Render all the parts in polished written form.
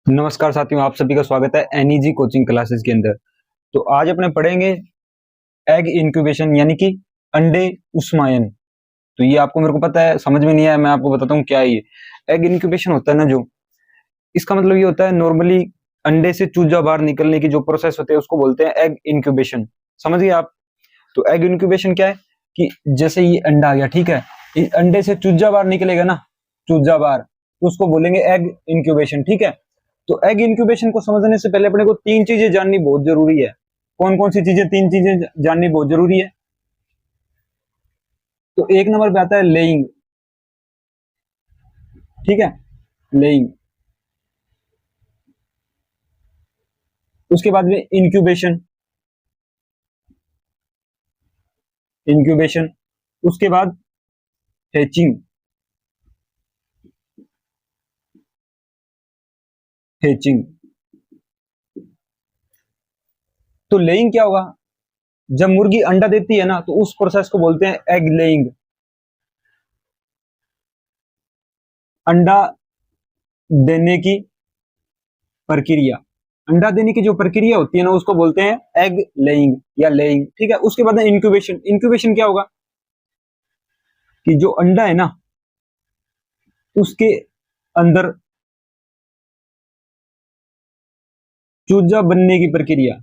नमस्कार साथियों, आप सभी का स्वागत है एनईजी कोचिंग क्लासेस के अंदर। तो आज अपने पढ़ेंगे एग इंक्यूबेशन यानी कि अंडे उष्मायन। तो ये आपको मेरे को पता है, समझ में नहीं आया, मैं आपको बताता हूँ क्या है ये। एग इंक्यूबेशन होता है ना, जो इसका मतलब ये होता है नॉर्मली अंडे से चूजा बाहर निकलने की जो प्रोसेस होती है उसको बोलते हैं एग इंक्यूबेशन। समझ गए आप? तो एग इंक्यूबेशन क्या है कि जैसे ये अंडा आ गया, ठीक है, इस अंडे से चूजा बाहर निकलेगा ना, चूजा बाहर, तो उसको बोलेंगे एग इंक्यूबेशन। ठीक है, तो एग इंक्यूबेशन को समझने से पहले अपने को तीन चीजें जाननी बहुत जरूरी है। कौन कौन सी चीजें, तीन चीजें जाननी बहुत जरूरी है। तो एक नंबर पे आता है लेइंग। ठीक है, लेइंग। उसके बाद में इंक्यूबेशन, इंक्यूबेशन। उसके बाद हैचिंग, हैचिंग। तो लेइंग क्या होगा? जब मुर्गी अंडा देती है ना, तो उस प्रोसेस को बोलते हैं एग लेइंग। अंडा देने की प्रक्रिया, अंडा देने की जो प्रक्रिया होती है ना, उसको बोलते हैं एग लेइंग या लेइंग। ठीक है, उसके बाद इंक्यूबेशन। इंक्यूबेशन क्या होगा कि जो अंडा है ना, उसके अंदर चूजा बनने की प्रक्रिया,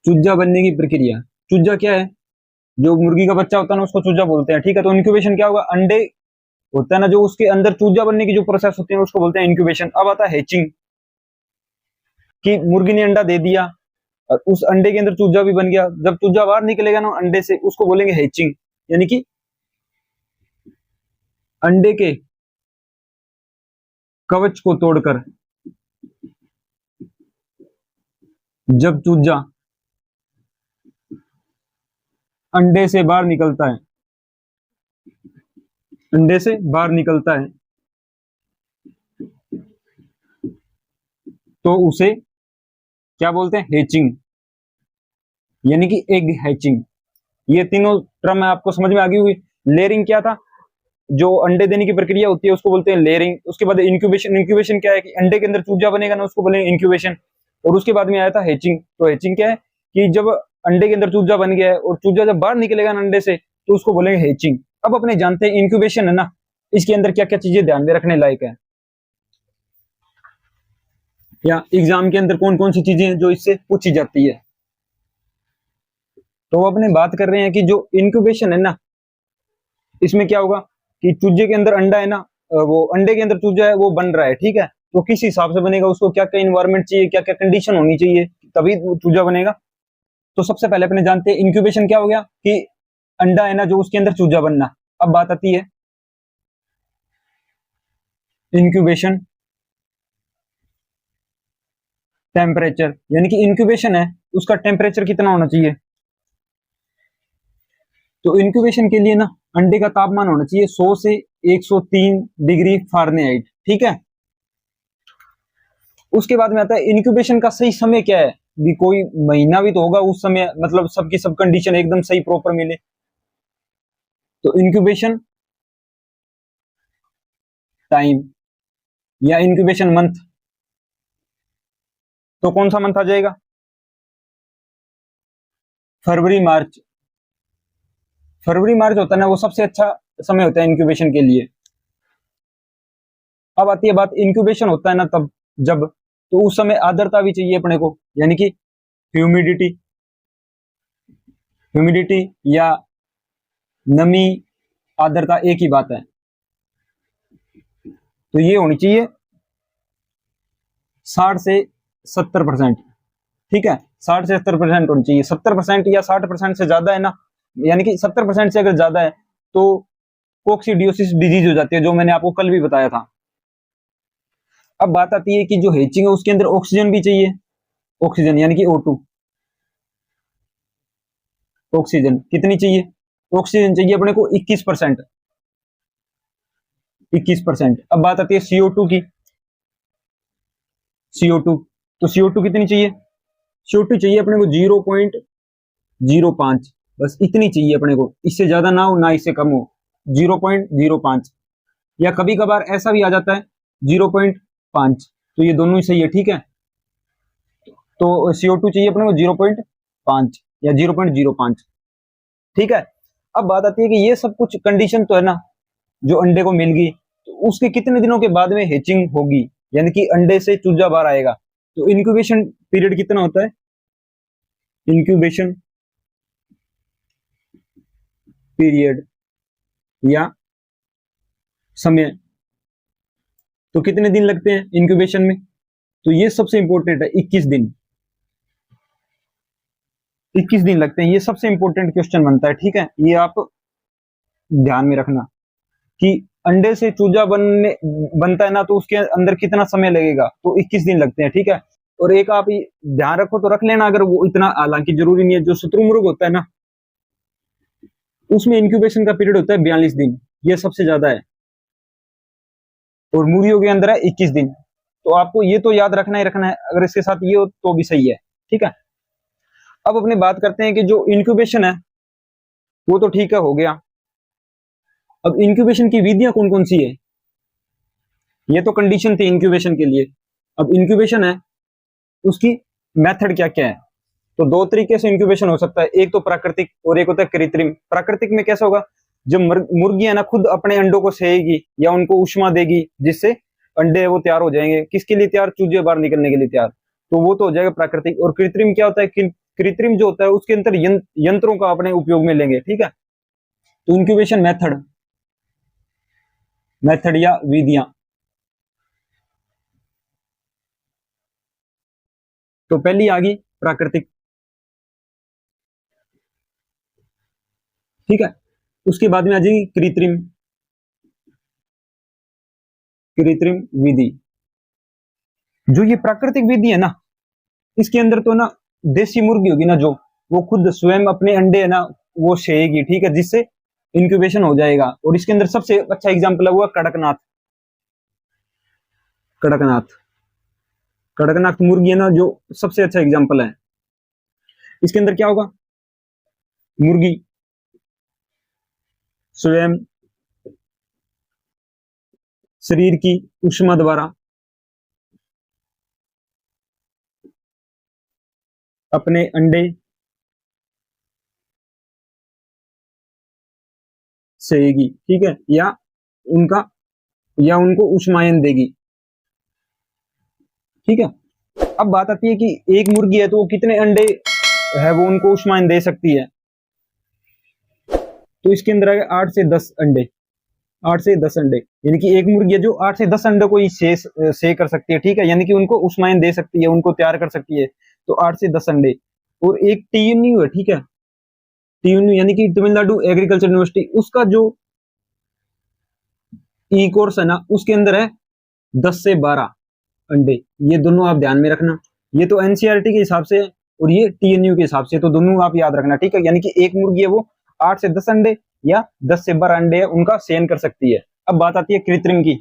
चूजा बनने की प्रक्रिया। चूजा क्या है? जो मुर्गी का बच्चा होता है ना, उसको चूजा बोलते हैं। ठीक है, तो इंक्यूबेशन क्या होगा? अंडे होता है ना, जो उसके अंदर चूजा बनने की जो प्रोसेस होती है उसको बोलते हैं इंक्यूबेशन। अब आता है हैचिंग, कि मुर्गी ने अंडा दे दिया और उस अंडे के अंदर चूजा भी बन गया। जब चूजा बाहर निकलेगा ना अंडे से, उसको बोलेंगे हैचिंग। यानी कि अंडे के कवच को तोड़कर जब चूजा अंडे से बाहर निकलता है, अंडे से बाहर निकलता है, तो उसे क्या बोलते हैं? हैचिंग, यानी कि एग हैचिंग। ये तीनों टर्म आपको समझ में आ गई हुई। लेयरिंग क्या था? जो अंडे देने की प्रक्रिया होती है उसको बोलते हैं लेयरिंग। उसके बाद इंक्यूबेशन। इंक्यूबेशन क्या है कि अंडे के अंदर चूजा बनेगा ना, उसको बोलेंगे इंक्यूबेशन। और उसके बाद में आया था हैचिंग। तो हैचिंग क्या है कि जब अंडे के अंदर चूजा बन गया है और चूजा जब बाहर निकलेगा ना अंडे से, तो उसको बोलेंगे हैचिंग। अब अपने जानते हैं इंक्यूबेशन है ना, इसके अंदर क्या क्या चीजें ध्यान में रखने लायक है, या एग्जाम के अंदर कौन कौन सी चीजें हैं जो इससे पूछी जाती है। तो अपने बात कर रहे हैं कि जो इंक्यूबेशन है ना, इसमें क्या होगा कि चूजे के अंदर अंडा है ना, वो अंडे के अंदर चूजा है वो बन रहा है। ठीक है, तो किस हिसाब से बनेगा, उसको क्या क्या इन्वायरमेंट चाहिए, क्या क्या कंडीशन होनी चाहिए, तभी वो चूजा बनेगा। तो सबसे पहले अपने जानते हैं इंक्यूबेशन क्या हो गया कि अंडा है ना, जो उसके अंदर चूजा बनना। अब बात आती है इंक्यूबेशन टेम्परेचर, यानी कि इंक्यूबेशन है उसका टेम्परेचर कितना होना चाहिए। तो इंक्यूबेशन के लिए ना अंडे का तापमान होना चाहिए 100 से 103 डिग्री फारेनहाइट। ठीक है, उसके बाद में आता है इंक्यूबेशन का सही समय क्या है। भी कोई महीना भी तो होगा उस समय, मतलब सबकी सब कंडीशन एकदम सही प्रॉपर मिले। तो इंक्यूबेशन टाइम या इंक्यूबेशन मंथ, तो कौन सा मंथ आ जाएगा? फरवरी मार्च। फरवरी मार्च होता है ना, वो सबसे अच्छा समय होता है इंक्यूबेशन के लिए। अब आती है बात, इंक्यूबेशन होता है ना तब जब, तो उस समय आर्द्रता भी चाहिए अपने को, यानी कि ह्यूमिडिटी, ह्यूमिडिटी या नमी, आर्द्रता एक ही बात है। तो ये होनी चाहिए 60 से 70%। ठीक है, 60 से 70% होनी चाहिए। 70% या 60% से ज्यादा है ना, यानी कि 70% से अगर ज्यादा है तो कोक्सीडियोसिस डिजीज हो जाती है, जो मैंने आपको कल भी बताया था। अब बात आती है कि जो हेचिंग है उसके अंदर ऑक्सीजन भी चाहिए। ऑक्सीजन यानी कि O2। ऑक्सीजन कितनी चाहिए? ऑक्सीजन चाहिए अपने को 21%। 21%। अब बात आती है CO2 की। CO2, तो CO2 कितनी चाहिए? CO2 चाहिए अपने को 0.05। बस इतनी चाहिए अपने को, इससे ज्यादा ना हो ना इससे कम हो, 0.05। या कभी कभार ऐसा भी आ जाता है 0.5, तो ये दोनों ही सही है, ठीक है। तो CO2 चाहिए अपने को 0.5 या 0.05, ठीक है। अब बात आती है कि ये सब कुछ कंडीशन तो है ना, जो अंडे को मिल गई, तो उसके कितने दिनों के बाद में हैचिंग होगी, यानी कि अंडे से चूजा बाहर आएगा। तो इंक्यूबेशन पीरियड कितना होता है, इंक्यूबेशन पीरियड या समय, तो कितने दिन लगते हैं इंक्यूबेशन में, तो ये सबसे इंपॉर्टेंट है, 21 दिन, 21 दिन लगते हैं। ये सबसे इंपॉर्टेंट क्वेश्चन बनता है, ठीक है। ये आप ध्यान में रखना कि अंडे से चूजा बनता है ना, तो उसके अंदर कितना समय लगेगा, तो 21 दिन लगते हैं, ठीक है। और एक आप ध्यान रखो तो रख लेना, अगर वो इतना, हालांकि जरूरी नहीं है, जो शुतुरमुर्ग होता है ना, उसमें इंक्यूबेशन का पीरियड होता है 42 दिन, ये सबसे ज्यादा है, और मुर्गियों के अंदर है 21 दिन। तो आपको ये तो याद रखना ही रखना है, अगर इसके साथ ये हो तो भी सही है, ठीक है। अब अपनी बात करते हैं कि जो इंक्यूबेशन है वो तो ठीक है, हो गया। अब इंक्यूबेशन की विधियां कौन कौन सी है, ये तो कंडीशन थी इंक्यूबेशन के लिए। अब इंक्यूबेशन है, उसकी मेथड क्या क्या है, तो दो तरीके से इंक्यूबेशन हो सकता है, एक तो प्राकृतिक और एक होता है कृत्रिम। प्राकृतिक में कैसा होगा, जब मुर्गी है ना खुद अपने अंडों को सेएगी या उनको उष्मा देगी, जिससे अंडे वो तैयार हो जाएंगे, किसके लिए तैयार, चूजे बाहर निकलने के लिए तैयार, तो वो तो हो जाएगा प्राकृतिक। और कृत्रिम क्या होता है, कृत्रिम जो होता है उसके अंदर यंत्रों का अपने उपयोग में लेंगे, ठीक है। तो इंक्यूबेशन मेथड, मेथड या विधियां, तो पहली आ गई प्राकृतिक, ठीक है। उसके बाद में आ जाएगी कृत्रिम, कृत्रिम विधि। जो ये प्राकृतिक विधि है ना, इसके अंदर तो ना देसी मुर्गी होगी ना, जो वो खुद स्वयं अपने अंडे है ना वो सेएगी, ठीक है, जिससे इंक्यूबेशन हो जाएगा। और इसके अंदर सबसे अच्छा एग्जांपल है वो कड़कनाथ, कड़कनाथ, कड़कनाथ मुर्गी है ना जो सबसे अच्छा एग्जांपल है। इसके अंदर क्या होगा, मुर्गी स्वयं शरीर की ऊष्मा द्वारा अपने अंडे सेएगी, ठीक है, उनका या उनको ऊष्मायन देगी, ठीक है। अब बात आती है कि एक मुर्गी है तो वो कितने अंडे है वो उनको ऊष्मायन दे सकती है, तो इसके अंदर आएगा 8 से 10 अंडे, 8 से 10 अंडे, यानी कि एक मुर्गी है जो 8 से 10 अंडे को ही से कर सकती है, ठीक है, यानी कि उनको ऊष्मायन दे सकती है, उनको तैयार कर सकती है, तो 8 से 10 अंडे। और एक टीएनयू है, ठीक है, टीएनयू यानी कि तमिलनाडु एग्रीकल्चर यूनिवर्सिटी, उसका जो ई कोर्स है ना, उसके अंदर है 10 से 12 अंडे। ये दोनों आप ध्यान में रखना, ये तो एनसीईआरटी के हिसाब से और ये टीएनयू के हिसाब से, तो दोनों आप याद रखना, ठीक है। यानी कि एक मुर्गी है वो 8 से 10 अंडे या 10 से 12 अंडे उनका सेवन कर सकती है। अब बात आती है कृत्रिम की,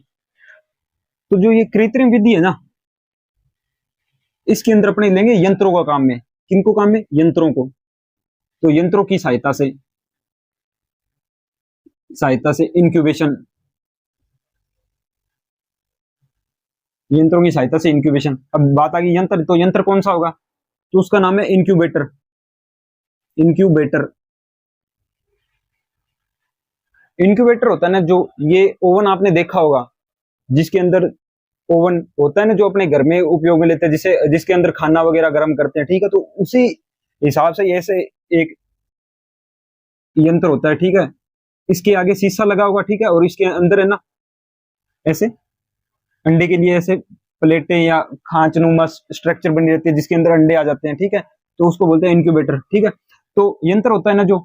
तो जो ये कृत्रिम विधि है ना, इसके अंदर अपने लेंगे यंत्रों का काम में, किनको काम में, यंत्रों को। तो यंत्रों की सहायता से इंक्यूबेशन, यंत्रों की सहायता से इंक्यूबेशन। अब बात आ गई यंत्र, तो यंत्र कौन सा होगा, तो उसका नाम है इंक्यूबेटर, इंक्यूबेटर। इंक्यूबेटर होता है ना, जो ये ओवन आपने देखा होगा, जिसके अंदर ओवन होता है ना, जो अपने घर में उपयोग में लेते हैं, जिसके अंदर खाना वगैरह गर्म करते हैं, ठीक है। तो उसी हिसाब से ऐसे एक यंत्र होता है, ठीक है। इसके आगे शीशा लगा होगा, ठीक है, और इसके अंदर है ना ऐसे अंडे के लिए ऐसे प्लेटें या खांचनुमा स्ट्रक्चर बनी रहती है, जिसके अंदर अंडे आ जाते हैं, ठीक है। तो उसको बोलते हैं इंक्यूबेटर, ठीक है। तो यंत्र होता है ना जो,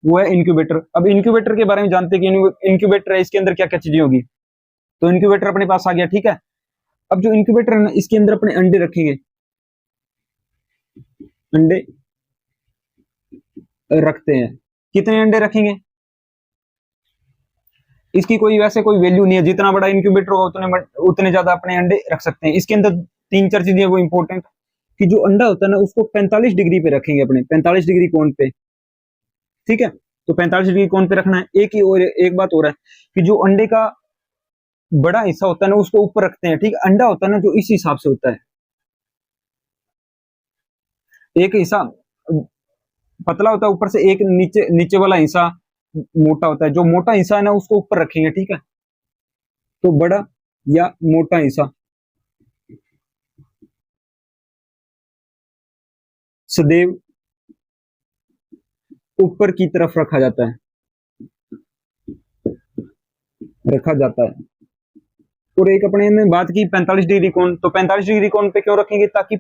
वो है इंक्यूबेटर। अब इंक्यूबेटर के बारे में जानते हैं कि इंक्यूबेटर है, इसके अंदर क्या क्या चीजें होगी, तो इंक्यूबेटर अपने पास आ गया, ठीक है। अब जो इंक्यूबेटर है ना, इसके अंदर अपने अंडे रखेंगे, अंडे रखते हैं, कितने अंडे रखेंगे, इसकी कोई वैसे कोई वैल्यू नहीं है, जितना बड़ा इंक्यूबेटर होगा उतने ज्यादा अपने अंडे रख सकते हैं। इसके अंदर तीन चार चीजें वो इंपॉर्टेंट, कि जो अंडा होता है ना उसको 45 डिग्री पे रखेंगे, अपने 45 डिग्री कोण पे, ठीक है। तो 45 डिग्री कोण पे रखना है। एक ही और एक बात हो रहा है कि जो अंडे का बड़ा हिस्सा होता है ना उसको ऊपर रखते हैं, ठीक है। अंडा होता है ना जो इस हिसाब से होता है, एक हिस्सा पतला होता है ऊपर से, एक नीचे नीचे वाला हिस्सा मोटा होता है। जो मोटा हिस्सा है ना उसको ऊपर रखेंगे, ठीक है। तो बड़ा या मोटा हिस्सा सदैव ऊपर की तरफ रखा जाता है। और एक अपने ने बात की 45 डिग्री कोण, तो 45 डिग्री कोण पे क्यों रखेंगे, ताकि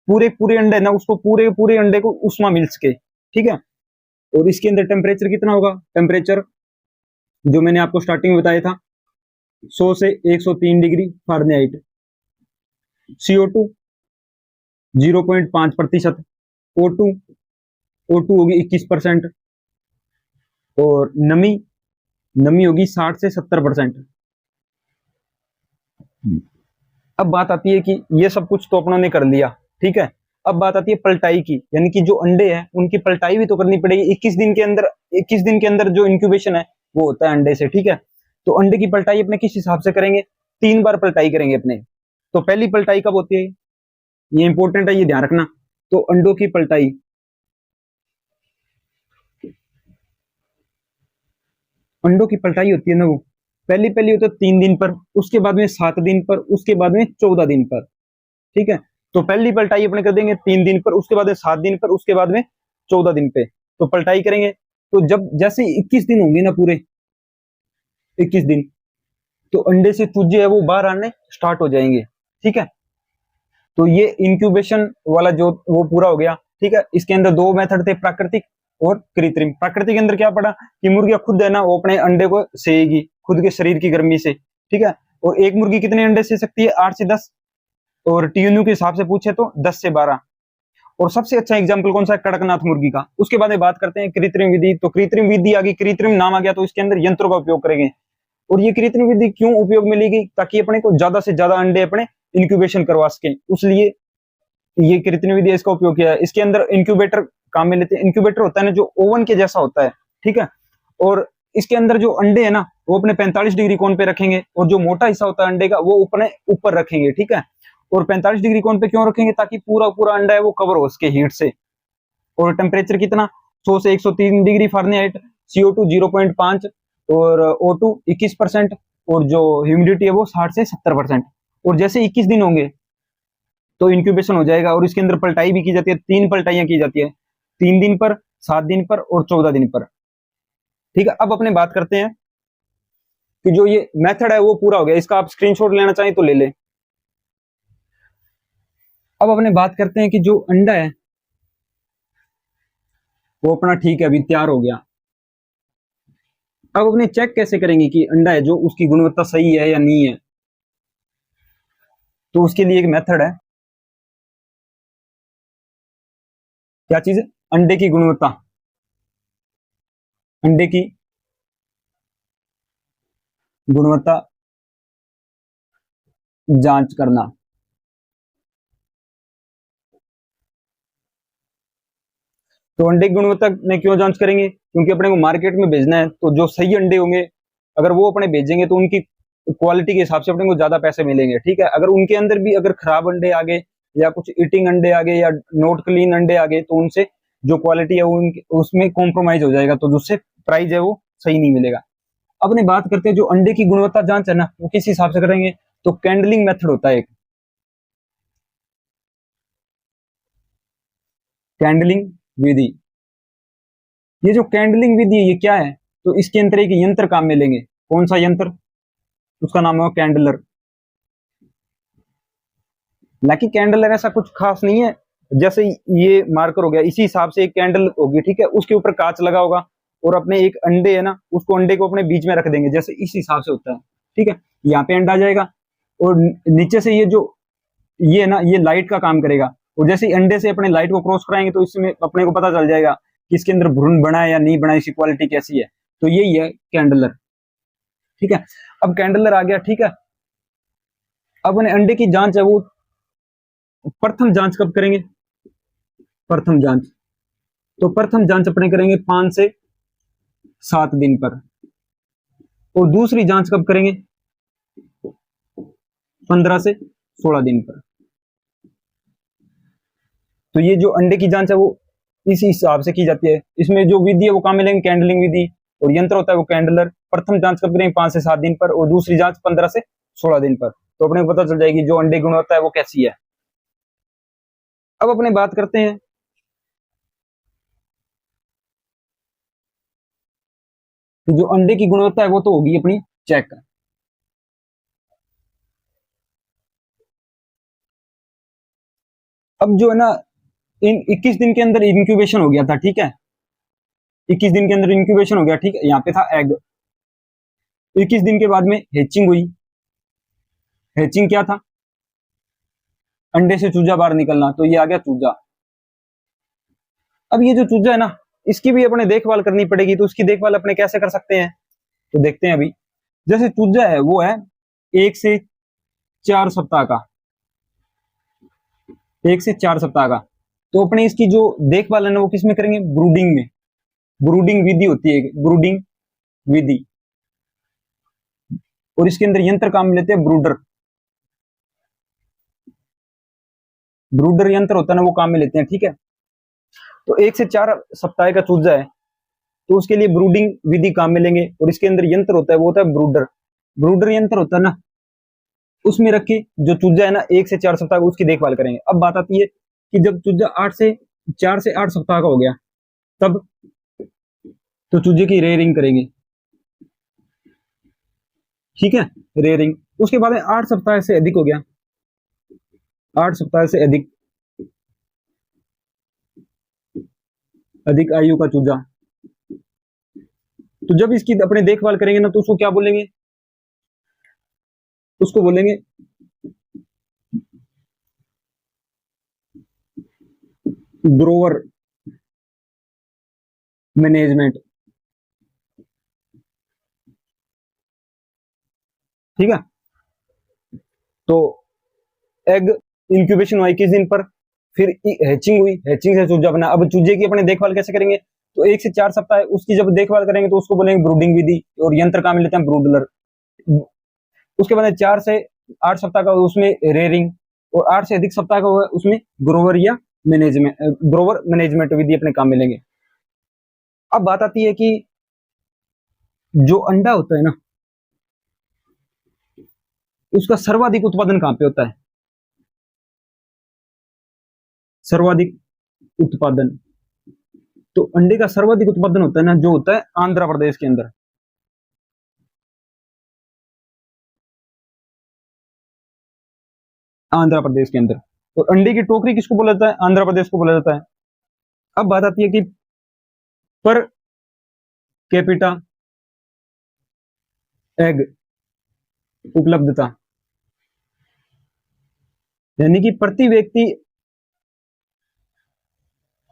पूरे पूरे अंडे ना उसको पूरे पूरे अंडे को उष्मा मिल सके, ठीक है। और इसके अंदर टेम्परेचर कितना होगा, टेम्परेचर जो मैंने आपको स्टार्टिंग में बताया था 100 से 103 degree Fahrenheit. CO2 0.5%, O2 O2 होगी 21%, और नमी नमी होगी 60 से 70%। अब बात आती है कि ये सब कुछ तो अपनों ने कर लिया, ठीक है। अब बात आती है पलटाई की, यानी कि जो अंडे हैं उनकी पलटाई भी तो करनी पड़ेगी 21 दिन के अंदर जो इंक्यूबेशन है वो होता है अंडे से, ठीक है। तो अंडे की पलटाई अपने किस हिसाब से करेंगे, 3 बार पलटाई करेंगे अपने। तो पहली पलटाई कब होती है, ये इंपॉर्टेंट है, ये ध्यान रखना। तो अंडों की पलटाई होती है ना, वो पहली पहली होती है 3 दिन पर, उसके बाद में 7 दिन पर, उसके बाद में 14 दिन पर, ठीक है। तो पहली पलटाई अपने कर देंगे 3 दिन पर, उसके बाद में 7 दिन पर, उसके बाद में 14 दिन पे। तो पलटाई करेंगे, तो जब जैसे 21 दिन होंगे ना पूरे 21 दिन, तो अंडे से चूजे है वो बाहर आने स्टार्ट हो जाएंगे, ठीक है। तो ये इंक्यूबेशन वाला जो वो पूरा हो गया, ठीक है। इसके अंदर 2 मेथड थे, प्राकृतिक और कृत्रिम। प्राकृतिक के अंदर क्या पड़ा कि मुर्गियां खुद है ना वो अपने अंडे को सेएगी खुद के शरीर की गर्मी से, ठीक है। और एक मुर्गी कितने अंडे से सकती है, 8 से 10, और TNU के हिसाब से पूछे तो 10 से 12। और सबसे अच्छा एग्जाम्पल कौन सा है, कड़कनाथ मुर्गी का। उसके बाद में बात करते हैं कृत्रिम विधि। तो कृत्रिम विधि आ गई, कृत्रिम नाम आ गया, तो इसके अंदर यंत्रों का उपयोग करेंगे। और ये कृत्रिम विधि क्यों उपयोग में ली गई, ताकि अपने को ज्यादा से ज्यादा अंडे अपने इंक्यूबेशन करवा सके, उसलिए ये कृत्रिम विधि इसका उपयोग किया है। इसके अंदर इंक्यूबेटर काम में लेते हैं। इंक्यूबेटर होता है ना जो ओवन के जैसा होता है, ठीक है। और इसके अंदर जो अंडे है ना वो अपने 45 डिग्री कोण पे रखेंगे, और जो मोटा हिस्सा होता है अंडे का वो अपने ऊपर रखेंगे, ठीक है। और 45 डिग्री कोण पे क्यों रखेंगे, ताकि पूरा पूरा अंडा है वो कवर हो सके हीट से। और टेम्परेचर कितना, 100 से 103 डिग्री फारेनहाइट, CO2 0.5, और O2 21%, और जो ह्यूमिडिटी है वो 60 से 70%। और जैसे 21 दिन होंगे तो इंक्यूबेशन हो जाएगा। और इसके अंदर पलटाई भी की जाती है, 3 पलटाइयां की जाती है, 3 दिन पर, 7 दिन पर, और 14 दिन पर, ठीक है। अब अपने बात करते हैं कि जो ये मेथड है वो पूरा हो गया, इसका आप स्क्रीनशॉट लेना चाहें तो ले लें। अब अपने बात करते हैं कि जो अंडा है वो अपना ठीक है अभी तैयार हो गया। अब अपने चेक कैसे करेंगे कि अंडा है जो उसकी गुणवत्ता सही है या नहीं है, तो उसके लिए एक मेथड है। क्या चीज है, अंडे की गुणवत्ता, अंडे की गुणवत्ता जांच करना। तो अंडे की गुणवत्ता में क्यों जांच करेंगे, क्योंकि अपने को मार्केट में भेजना है, तो जो सही अंडे होंगे अगर वो अपने भेजेंगे तो उनकी क्वालिटी के हिसाब से अपने को ज्यादा पैसे मिलेंगे, ठीक है। अगर उनके अंदर भी अगर खराब अंडे आ गए, या कुछ ईटिंग अंडे आ गए, या नॉट क्लीन अंडे आ गए, तो उनसे जो क्वालिटी है वो उसमें कॉम्प्रोमाइज हो जाएगा, तो जिससे प्राइस है वो सही नहीं मिलेगा। अब अपने बात करते हैं जो अंडे की गुणवत्ता जांच है ना वो किस हिसाब से करेंगे, तो कैंडलिंग मेथड होता है एक, कैंडलिंग विधि। ये जो कैंडलिंग विधि है ये क्या है, तो इसके अंदर एक यंत्र काम में लेंगे। कौन सा यंत्र, उसका नाम है कैंडलर। हालांकि कैंडलर ऐसा कुछ खास नहीं है, जैसे ये मार्कर हो गया इसी हिसाब से एक कैंडल होगी, ठीक है। उसके ऊपर कांच लगा होगा, और अपने एक अंडे है ना उसको अंडे को अपने बीच में रख देंगे, जैसे इस हिसाब से होता है, ठीक है। यहाँ पे अंडा आ जाएगा, और नीचे से ये है ना ये लाइट का काम करेगा। और जैसे ही अंडे से अपने लाइट को क्रॉस कराएंगे तो इसमें अपने को पता चल जाएगा कि इसके अंदर भ्रूण बना है या नहीं बना है, इसकी क्वालिटी कैसी है। तो यही है कैंडलर, ठीक है। अब कैंडलर आ गया, ठीक है। अब उन्हें अंडे की जांच है वो प्रथम जांच कब करेंगे, प्रथम जांच, तो प्रथम जांच अपने करेंगे 5 से 7 दिन पर। और दूसरी जांच कब करेंगे, 15 से 16 दिन पर। तो ये जो अंडे की जांच है वो इस हिसाब से की जाती है। इसमें जो विधि है वो कहाँ मिलेंगे, कैंडलिंग विधि, और यंत्र होता है वो कैंडलर। प्रथम जांच कब करेंगे, 5 से 7 दिन पर, और दूसरी जांच 15 से 16 दिन पर। तो अपने को पता चल जाएगी जो अंडे गुणवत्ता है वो कैसी है। अब अपने बात करते हैं कि जो अंडे की गुणवत्ता है वो तो होगी अपनी चेक। अब जो है ना, इन 21 दिन के अंदर इंक्यूबेशन हो गया था, ठीक है, 21 दिन के अंदर इंक्यूबेशन हो गया, ठीक है, यहाँ पे था एग। 21 दिन के बाद में हैचिंग हुई। हैचिंग क्या था, अंडे से चूजा बाहर निकलना, तो ये आ गया चूजा। अब ये जो चूजा है ना, इसकी भी अपने देखभाल करनी पड़ेगी। तो उसकी देखभाल अपने कैसे कर सकते हैं, तो देखते हैं अभी। जैसे चूजा है वो है 1 से 4 सप्ताह का, 1 से 4 सप्ताह का। तो अपने इसकी जो देखभाल है ना वो किस में करेंगे, ब्रूडिंग में। ब्रूडिंग विधि होती है, ब्रूडिंग विधि, और इसके अंदर यंत्र काम लेते हैं ब्रूडर। ब्रूडर यंत्र होता है ना वो काम में लेते हैं, ठीक है। तो 1 से 4 सप्ताह का चूजा है तो उसके लिए ब्रूडिंग विधि काम में लेंगे, और इसके अंदर यंत्र होता है वो होता है ब्रूडर। ब्रूडर यंत्र होता है ना, उसमें रख के जो चूजा है ना 1 से 4 सप्ताह का, उसकी देखभाल करेंगे। अब बात आती है कि जब चूजा 4 से 8 सप्ताह का हो गया, तब तो चूजे की रेयरिंग करेंगे, ठीक है, रेयरिंग। उसके बाद 8 सप्ताह से अधिक हो गया, 8 सप्ताह से अधिक, अधिक आयु का चूजा, तो जब इसकी अपने देखभाल करेंगे ना तो उसको क्या बोलेंगे, उसको बोलेंगे ग्रोवर मैनेजमेंट, ठीक है। तो एग इंक्यूबेशन हुआ 21 दिन पर, फिर हैचिंग हुई, हैचिंग से चूजा बना। अब चूजे की अपने देखभाल कैसे करेंगे, तो 1 से 4 सप्ताह उसकी जब देखभाल करेंगे तो उसको बोलेंगे ब्रूडिंग विधि, और यंत्र काम लेते हैं ब्रूडलर। उसके बाद 4 से 8 सप्ताह का उसमें रेयरिंग, और 8 से अधिक सप्ताह का उसमें ग्रोवर या मैनेजमेंट, ग्रोवर मैनेजमेंट विधि अपने काम में लेंगे। अब बात आती है कि जो अंडा होता है ना, उसका सर्वाधिक उत्पादन कहां पे होता है, सर्वाधिक उत्पादन। तो अंडे का सर्वाधिक उत्पादन होता है ना, जो होता है आंध्र प्रदेश के अंदर। आंध्र प्रदेश के अंदर। और अंडे की टोकरी किसको बोला जाता है, आंध्र प्रदेश को बोला जाता है। अब बात आती है कि पर कैपिटा एग उपलब्धता, यानी कि प्रति व्यक्ति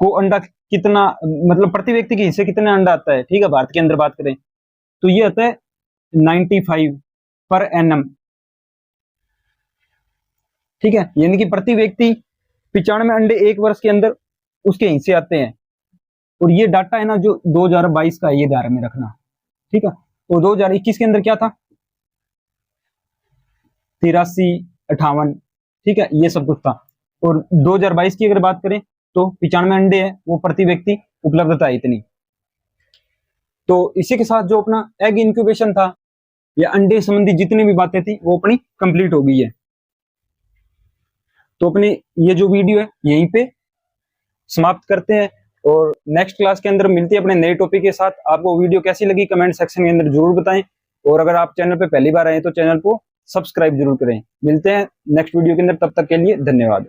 को अंडा कितना, मतलब प्रति व्यक्ति के हिस्से कितने अंडा आता है, ठीक है, भारत के अंदर बात करें तो ये आता है 95 पर एनम, ठीक है, यानी कि प्रति व्यक्ति 95 अंडे 1 वर्ष के अंदर उसके हिस्से आते हैं। और ये डाटा है ना जो 2022 का, ये ध्यान में रखना, ठीक है। और 2021 के अंदर क्या था, 83, 58, ठीक है, ये सब कुछ था। और 2022 की अगर बात करें तो 95 अंडे है वो प्रति व्यक्ति उपलब्धता है इतनी। तो इसी के साथ जो अपना एग इंक्यूबेशन था या अंडे संबंधी जितनी भी बातें थी वो अपनी कंप्लीट हो गई है। तो अपनी ये जो वीडियो है यहीं पे समाप्त करते हैं, और नेक्स्ट क्लास के अंदर मिलते हैं अपने नए टॉपिक के साथ। आपको वीडियो कैसी लगी कमेंट सेक्शन के अंदर जरूर बताएं, और अगर आप चैनल पे पहली बार आए तो चैनल को सब्सक्राइब जरूर करें। मिलते हैं नेक्स्ट वीडियो के अंदर, तब तक के लिए धन्यवाद।